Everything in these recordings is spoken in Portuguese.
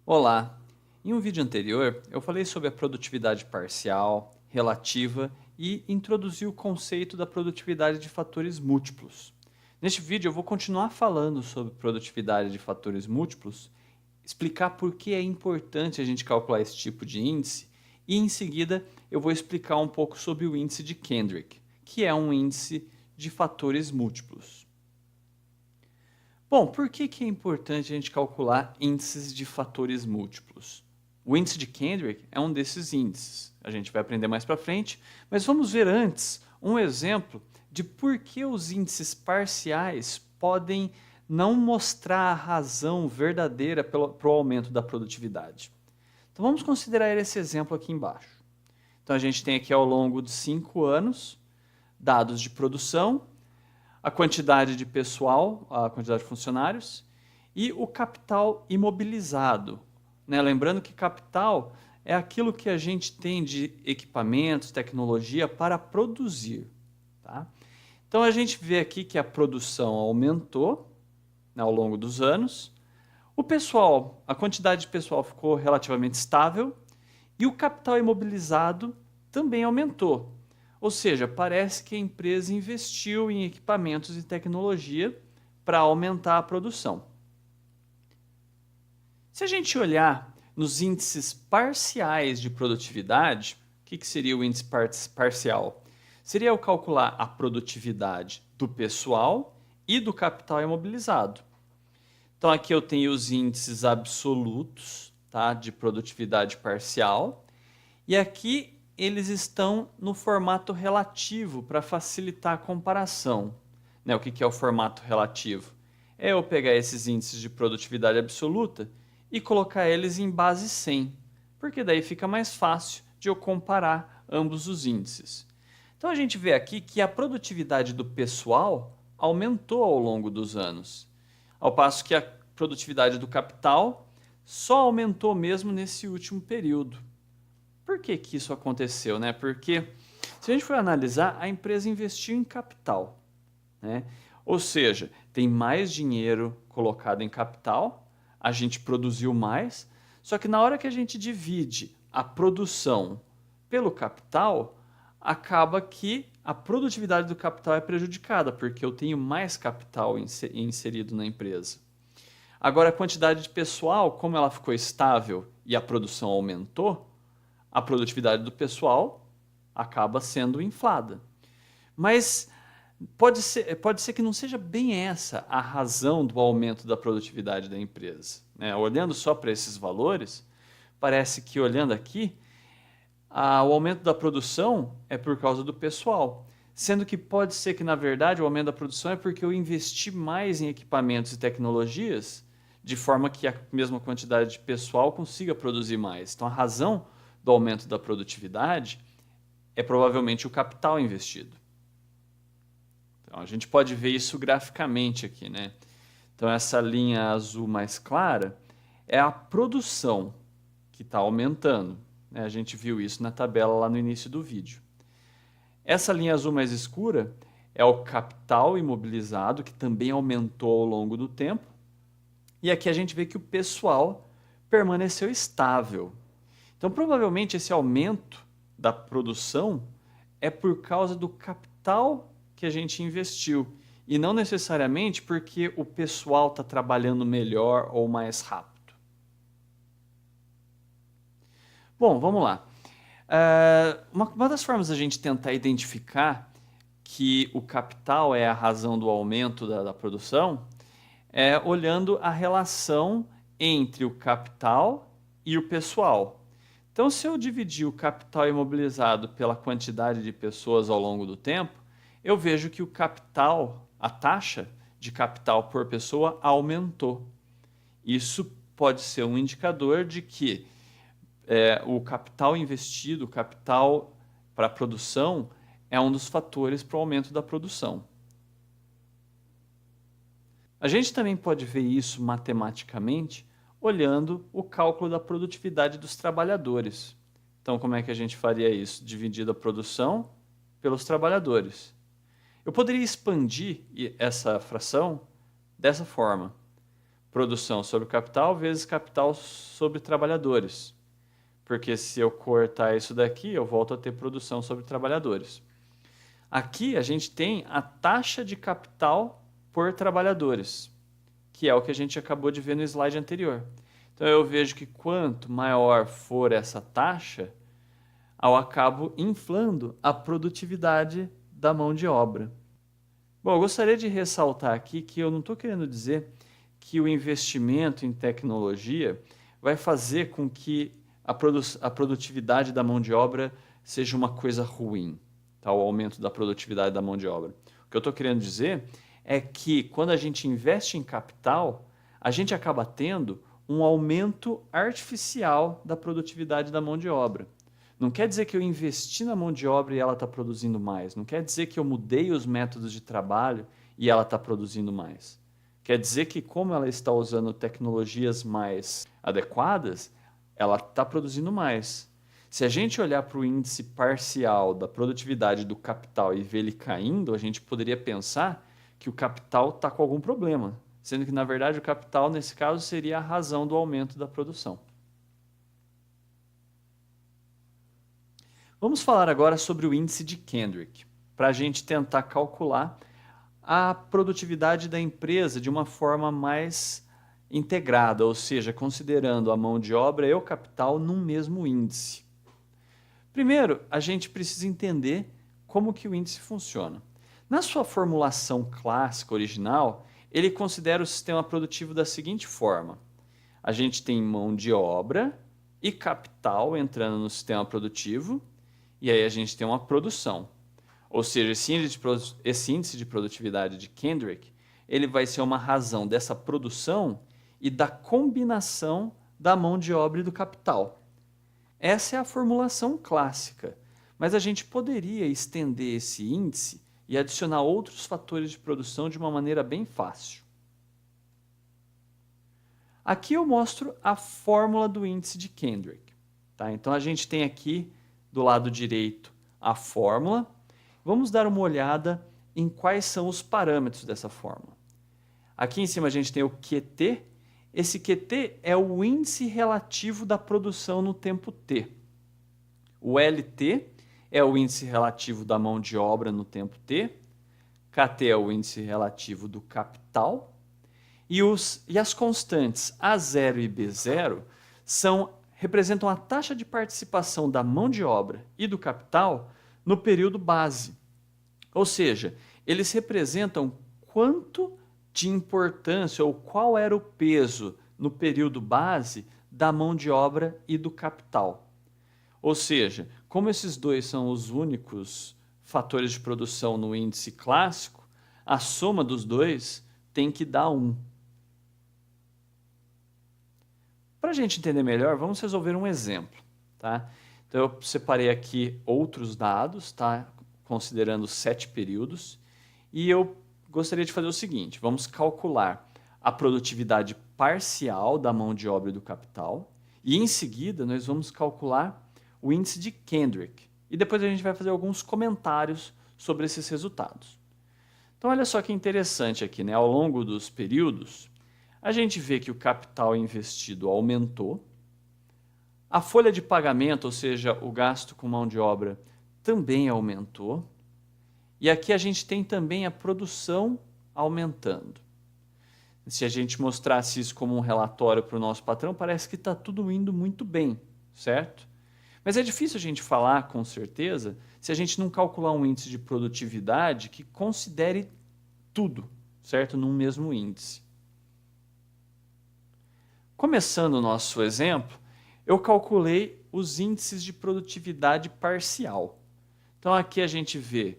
Olá! Em um vídeo anterior, eu falei sobre a produtividade parcial, relativa e introduzi o conceito da produtividade de fatores múltiplos. Neste vídeo, eu vou continuar falando sobre produtividade de fatores múltiplos, explicar por que é importante a gente calcular esse tipo de índice e, em seguida, eu vou explicar um pouco sobre o índice de Kendrick, que é um índice de fatores múltiplos. Bom, por que é importante a gente calcular índices de fatores múltiplos? O índice de Kendrick é um desses índices. A gente vai aprender mais para frente, mas vamos ver antes um exemplo de por que os índices parciais podem não mostrar a razão verdadeira para o aumento da produtividade. Então vamos considerar esse exemplo aqui embaixo. Então a gente tem aqui ao longo de 5 anos dados de produção, a quantidade de pessoal, a quantidade de funcionários e o capital imobilizado. Né? Lembrando que capital é aquilo que a gente tem de equipamentos, tecnologia para produzir. Tá? Então a gente vê aqui que a produção aumentou, né, ao longo dos anos, o pessoal, a quantidade de pessoal ficou relativamente estável e o capital imobilizado também aumentou. Ou seja, parece que a empresa investiu em equipamentos e tecnologia para aumentar a produção. Se a gente olhar nos índices parciais de produtividade, o que seria o índice parcial? Seria eu calcular a produtividade do pessoal e do capital imobilizado. Então aqui eu tenho os índices absolutos, tá, de produtividade parcial, e aqui eles estão no formato relativo para facilitar a comparação. Né, o que é o formato relativo? É eu pegar esses índices de produtividade absoluta e colocar eles em base 100, porque daí fica mais fácil de eu comparar ambos os índices. Então a gente vê aqui que a produtividade do pessoal aumentou ao longo dos anos, ao passo que a produtividade do capital só aumentou mesmo nesse último período. Por que isso aconteceu? Né? Porque, se a gente for analisar, a empresa investiu em capital. Né? Ou seja, tem mais dinheiro colocado em capital, a gente produziu mais, só que na hora que a gente divide a produção pelo capital, acaba que a produtividade do capital é prejudicada, porque eu tenho mais capital inserido na empresa. Agora, a quantidade de pessoal, como ela ficou estável e a produção aumentou, a produtividade do pessoal acaba sendo inflada. Mas pode ser que não seja bem essa a razão do aumento da produtividade da empresa. Né? Olhando só para esses valores, parece que, olhando aqui, o aumento da produção é por causa do pessoal. Sendo que pode ser que, na verdade, o aumento da produção é porque eu investi mais em equipamentos e tecnologias, de forma que a mesma quantidade de pessoal consiga produzir mais. Então, a razão do aumento da produtividade é provavelmente o capital investido. Então, a gente pode ver isso graficamente aqui, né? Então, essa linha azul mais clara é a produção que está aumentando. Né? A gente viu isso na tabela lá no início do vídeo. Essa linha azul mais escura é o capital imobilizado, que também aumentou ao longo do tempo. E aqui a gente vê que o pessoal permaneceu estável. Então, provavelmente, esse aumento da produção é por causa do capital que a gente investiu e não necessariamente porque o pessoal está trabalhando melhor ou mais rápido. Bom, vamos lá. Uma das formas da gente tentar identificar que o capital é a razão do aumento da produção é olhando a relação entre o capital e o pessoal. Então, se eu dividir o capital imobilizado pela quantidade de pessoas ao longo do tempo, eu vejo que o capital, a taxa de capital por pessoa aumentou. Isso pode ser um indicador de que o capital investido, o capital para a produção, é um dos fatores para o aumento da produção. A gente também pode ver isso matematicamente olhando o cálculo da produtividade dos trabalhadores. Então, como é que a gente faria isso? Dividindo a produção pelos trabalhadores. Eu poderia expandir essa fração dessa forma. produção sobre capital vezes capital sobre trabalhadores. Porque se eu cortar isso daqui, eu volto a ter produção sobre trabalhadores. Aqui a gente tem a taxa de capital por trabalhadores, que é o que a gente acabou de ver no slide anterior. Então eu vejo que quanto maior for essa taxa, eu acabo inflando a produtividade da mão de obra. Bom, eu gostaria de ressaltar aqui que eu não estou querendo dizer que o investimento em tecnologia vai fazer com que a produtividade da mão de obra seja uma coisa ruim, tá? O aumento da produtividade da mão de obra. O que eu estou querendo dizer é que quando a gente investe em capital, a gente acaba tendo um aumento artificial da produtividade da mão de obra. Não quer dizer que eu investi na mão de obra e ela está produzindo mais. Não quer dizer que eu mudei os métodos de trabalho e ela está produzindo mais. Quer dizer que, como ela está usando tecnologias mais adequadas, ela está produzindo mais. Se a gente olhar para o índice parcial da produtividade do capital e ver ele caindo, a gente poderia pensar que o capital está com algum problema, sendo que, na verdade, o capital, nesse caso, seria a razão do aumento da produção. Vamos falar agora sobre o índice de Kendrick, para a gente tentar calcular a produtividade da empresa de uma forma mais integrada, ou seja, considerando a mão de obra e o capital num mesmo índice. Primeiro, a gente precisa entender como que o índice funciona. Na sua formulação clássica original, ele considera o sistema produtivo da seguinte forma: a gente tem mão de obra e capital entrando no sistema produtivo, e aí a gente tem uma produção. Ou seja, esse índice de produtividade de Kendrick, ele vai ser uma razão dessa produção e da combinação da mão de obra e do capital. Essa é a formulação clássica, mas a gente poderia estender esse índice e adicionar outros fatores de produção de uma maneira bem fácil. Aqui eu mostro a fórmula do índice de Kendrick. Tá? Então a gente tem aqui do lado direito a fórmula. Vamos dar uma olhada em quais são os parâmetros dessa fórmula. Aqui em cima a gente tem o QT. Esse QT é o índice relativo da produção no tempo T. O LT é o índice relativo da mão de obra no tempo T. KT é o índice relativo do capital. E as constantes A0 e B0 representam a taxa de participação da mão de obra e do capital no período base. Ou seja, eles representam quanto de importância ou qual era o peso no período base da mão de obra e do capital. Ou seja, como esses dois são os únicos fatores de produção no índice clássico, a soma dos dois tem que dar 1. Para a gente entender melhor, vamos resolver um exemplo. Tá? Então, eu separei aqui outros dados, tá? Considerando 7 períodos, e eu gostaria de fazer o seguinte: vamos calcular a produtividade parcial da mão de obra e do capital, e em seguida nós vamos calcular o índice de Kendrick, e depois a gente vai fazer alguns comentários sobre esses resultados. Então, olha só que interessante aqui, né? Ao longo dos períodos, a gente vê que o capital investido aumentou, a folha de pagamento, ou seja, o gasto com mão de obra, também aumentou, e aqui a gente tem também a produção aumentando. Se a gente mostrasse isso como um relatório para o nosso patrão, parece que está tudo indo muito bem, certo? Mas é difícil a gente falar com certeza se a gente não calcular um índice de produtividade que considere tudo, certo? Num mesmo índice. Começando o nosso exemplo, eu calculei os índices de produtividade parcial. Então aqui a gente vê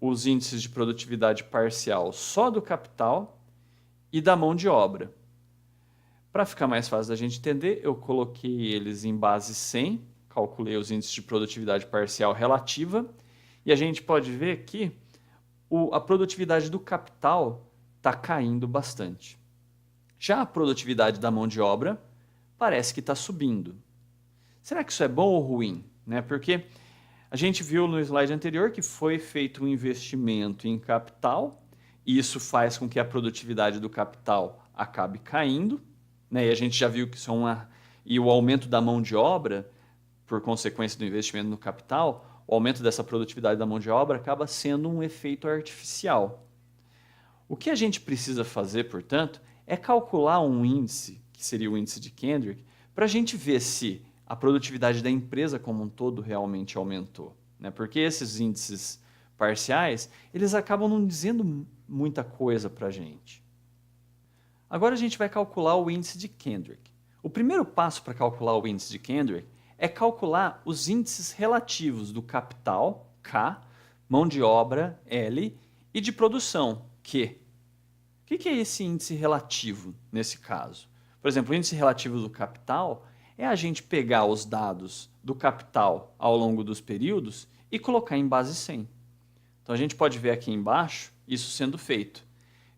os índices de produtividade parcial só do capital e da mão de obra. Para ficar mais fácil da gente entender, eu coloquei eles em base 100, calculei os índices de produtividade parcial relativa, e a gente pode ver que a produtividade do capital está caindo bastante. Já a produtividade da mão de obra parece que está subindo. Será que isso é bom ou ruim? Porque a gente viu no slide anterior que foi feito um investimento em capital, e isso faz com que a produtividade do capital acabe caindo, né? E a gente já viu que isso e o aumento da mão de obra, por consequência do investimento no capital, o aumento dessa produtividade da mão de obra acaba sendo um efeito artificial. O que a gente precisa fazer, portanto, é calcular um índice, que seria o índice de Kendrick, para a gente ver se a produtividade da empresa como um todo realmente aumentou, né? Porque esses índices parciais, eles acabam não dizendo muita coisa para a gente. Agora a gente vai calcular o índice de Kendrick. O primeiro passo para calcular o índice de Kendrick é calcular os índices relativos do capital, K, mão de obra, L, e de produção, Q. O que é esse índice relativo nesse caso? Por exemplo, o índice relativo do capital é a gente pegar os dados do capital ao longo dos períodos e colocar em base 100. Então a gente pode ver aqui embaixo isso sendo feito.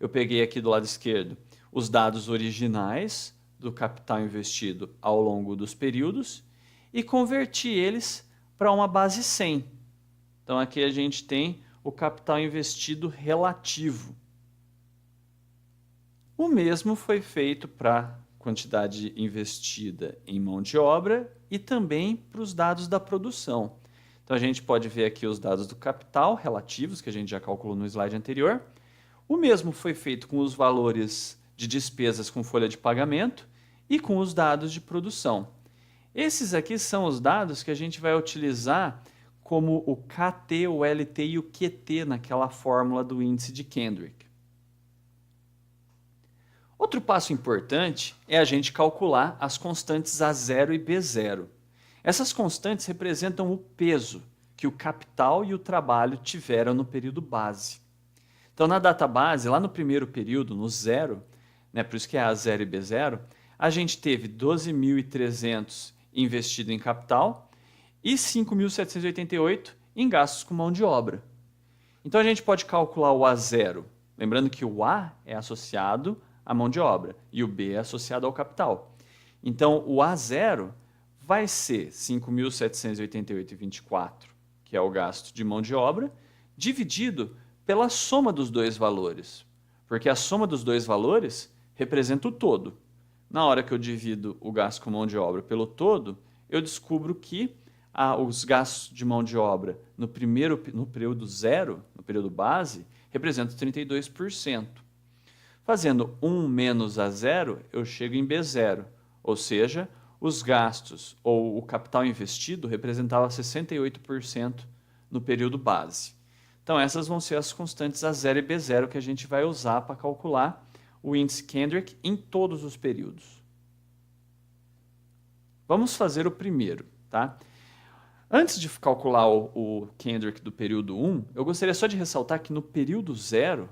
Eu peguei aqui do lado esquerdo os dados originais do capital investido ao longo dos períodos e converti eles para uma base 100. Então aqui a gente tem o capital investido relativo. O mesmo foi feito para a quantidade investida em mão de obra e também para os dados da produção. Então a gente pode ver aqui os dados do capital relativos, que a gente já calculou no slide anterior. O mesmo foi feito com os valores de despesas com folha de pagamento e com os dados de produção. Esses aqui são os dados que a gente vai utilizar como o KT, o LT e o QT naquela fórmula do índice de Kendrick. Outro passo importante é a gente calcular as constantes A0 e B0. Essas constantes representam o peso que o capital e o trabalho tiveram no período base. Então, na data base, lá no primeiro período, no zero, né, por isso que é A0 e B0, a gente teve 12.300 investido em capital e 5.788 em gastos com mão de obra. Então, a gente pode calcular o A0, lembrando que o A é associado à mão de obra e o B é associado ao capital. Então, o A0 vai ser 5.788,24, que é o gasto de mão de obra, dividido pela soma dos dois valores, porque a soma dos dois valores representa o todo. Na hora que eu divido o gasto com mão de obra pelo todo, eu descubro que os gastos de mão de obra no período zero, no período base, representam 32%. Fazendo 1 menos A0, eu chego em B0, ou seja, os gastos ou o capital investido representava 68% no período base. Então essas vão ser as constantes A0 e B0 que a gente vai usar para calcular o índice Kendrick em todos os períodos. Vamos fazer o primeiro, tá? Antes de calcular o Kendrick do período 1, eu gostaria só de ressaltar que no período 0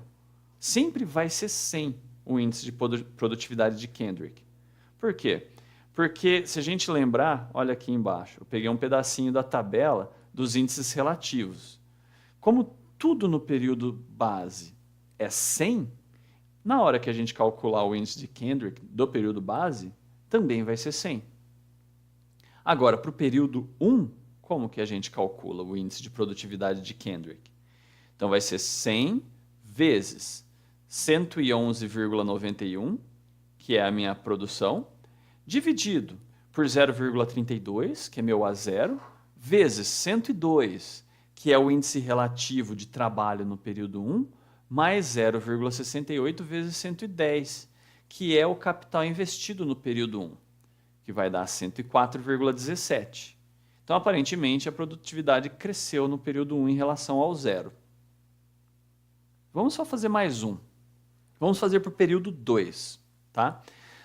sempre vai ser 100 o índice de produtividade de Kendrick. Por quê? Porque se a gente lembrar, olha aqui embaixo, eu peguei um pedacinho da tabela dos índices relativos. Como tudo no período base é 100, na hora que a gente calcular o índice de Kendrick do período base, também vai ser 100. Agora, para o período 1, como que a gente calcula o índice de produtividade de Kendrick? Então, vai ser 100 vezes 111,91, que é a minha produção, dividido por 0,32, que é meu A0, vezes 102, que é o índice relativo de trabalho no período 1, mais 0,68 vezes 110, que é o capital investido no período 1, que vai dar 104,17. Então, aparentemente, a produtividade cresceu no período 1 em relação ao zero. Vamos só fazer mais um. Vamos fazer para o período 2. Tá?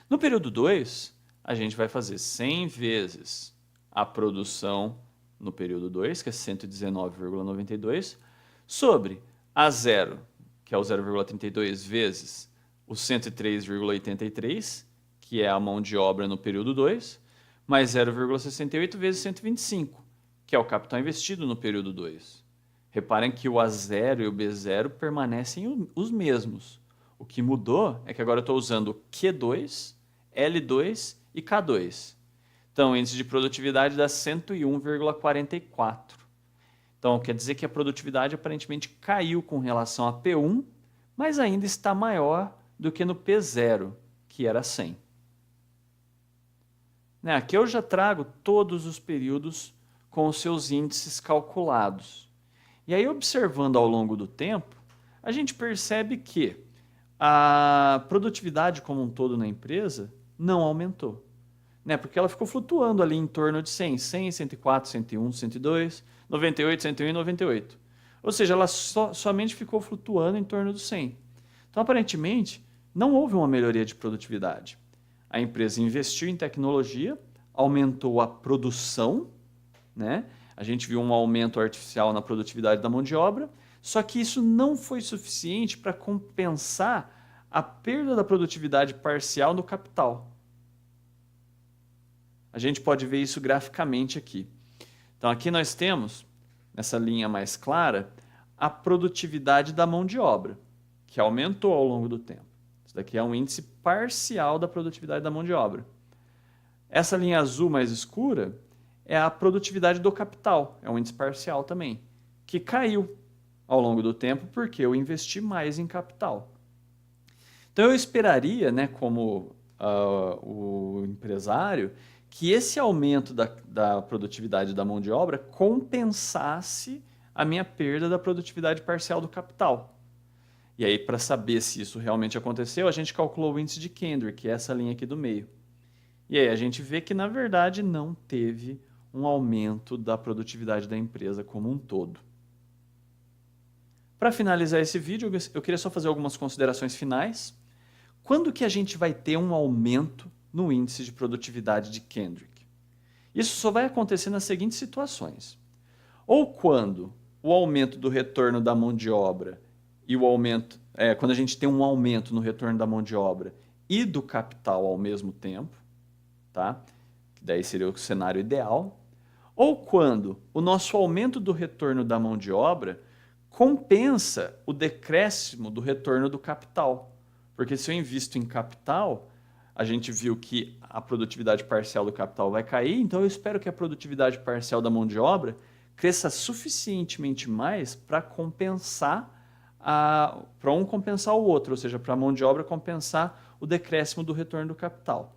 No período 2, a gente vai fazer 100 vezes a produção no período 2, que é 119,92, sobre A0, que é o 0,32 vezes o 103,83, que é a mão de obra no período 2, mais 0,68 vezes 125, que é o capital investido no período 2. Reparem que o A0 e o B0 permanecem os mesmos. O que mudou é que agora eu estou usando Q2, L2 e K2. Então, o índice de produtividade dá 101,44. Então, quer dizer que a produtividade aparentemente caiu com relação a P1, mas ainda está maior do que no P0, que era 100. Né? Aqui eu já trago todos os períodos com os seus índices calculados. E aí, observando ao longo do tempo, a gente percebe que a produtividade como um todo na empresa não aumentou. Né? Porque ela ficou flutuando ali em torno de 100, 104, 101, 102, 98, 101 e 98. Ou seja, ela somente ficou flutuando em torno do 100. Então, aparentemente, não houve uma melhoria de produtividade. A empresa investiu em tecnologia, aumentou a produção, né? A gente viu um aumento artificial na produtividade da mão de obra, só que isso não foi suficiente para compensar a perda da produtividade parcial no capital. A gente pode ver isso graficamente aqui. Então, aqui nós temos, nessa linha mais clara, a produtividade da mão de obra, que aumentou ao longo do tempo. Isso daqui é um índice parcial da produtividade da mão de obra. Essa linha azul mais escura é a produtividade do capital, é um índice parcial também, que caiu ao longo do tempo porque eu investi mais em capital. Então eu esperaria, né, como o empresário, que esse aumento da produtividade da mão de obra compensasse a minha perda da produtividade parcial do capital. E aí, para saber se isso realmente aconteceu, a gente calculou o índice de Kendrick, que é essa linha aqui do meio. E aí a gente vê que, na verdade, não teve um aumento da produtividade da empresa como um todo. Para finalizar esse vídeo, eu queria só fazer algumas considerações finais. Quando que a gente vai ter um aumento no índice de produtividade de Kendrick? Isso só vai acontecer nas seguintes situações. Ou quando o aumento do retorno da mão de obra e o aumento, quando a gente tem um aumento no retorno da mão de obra e do capital ao mesmo tempo, tá? Que daí seria o cenário ideal. Ou quando o nosso aumento do retorno da mão de obra compensa o decréscimo do retorno do capital. Porque se eu invisto em capital, a gente viu que a produtividade parcial do capital vai cair, então eu espero que a produtividade parcial da mão de obra cresça suficientemente mais para compensar para um compensar o outro, ou seja, para a mão de obra compensar o decréscimo do retorno do capital.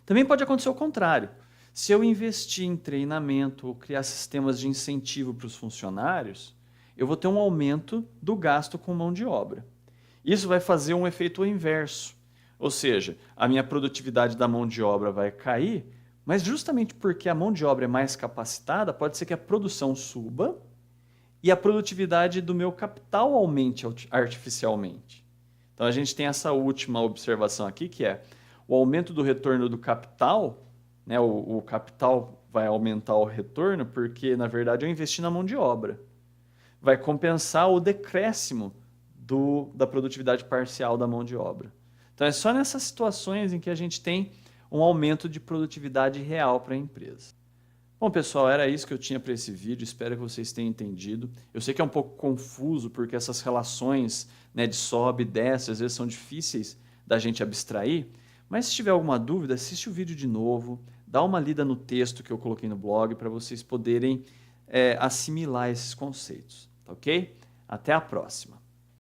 Também pode acontecer o contrário. Se eu investir em treinamento ou criar sistemas de incentivo para os funcionários, eu vou ter um aumento do gasto com mão de obra. Isso vai fazer um efeito inverso, ou seja, a minha produtividade da mão de obra vai cair, mas justamente porque a mão de obra é mais capacitada, pode ser que a produção suba e a produtividade do meu capital aumente artificialmente. Então a gente tem essa última observação aqui, que é o aumento do retorno do capital, né, o capital vai aumentar o retorno porque, na verdade, eu investi na mão de obra. Vai compensar o decréscimo da produtividade parcial da mão de obra. Então é só nessas situações em que a gente tem um aumento de produtividade real para a empresa. Bom, pessoal, era isso que eu tinha para esse vídeo. Espero que vocês tenham entendido. Eu sei que é um pouco confuso, porque essas relações, né, de sobe e desce, às vezes são difíceis da gente abstrair, mas se tiver alguma dúvida, assiste o vídeo de novo, dá uma lida no texto que eu coloquei no blog para vocês poderem assimilar esses conceitos, tá ok? Até a próxima!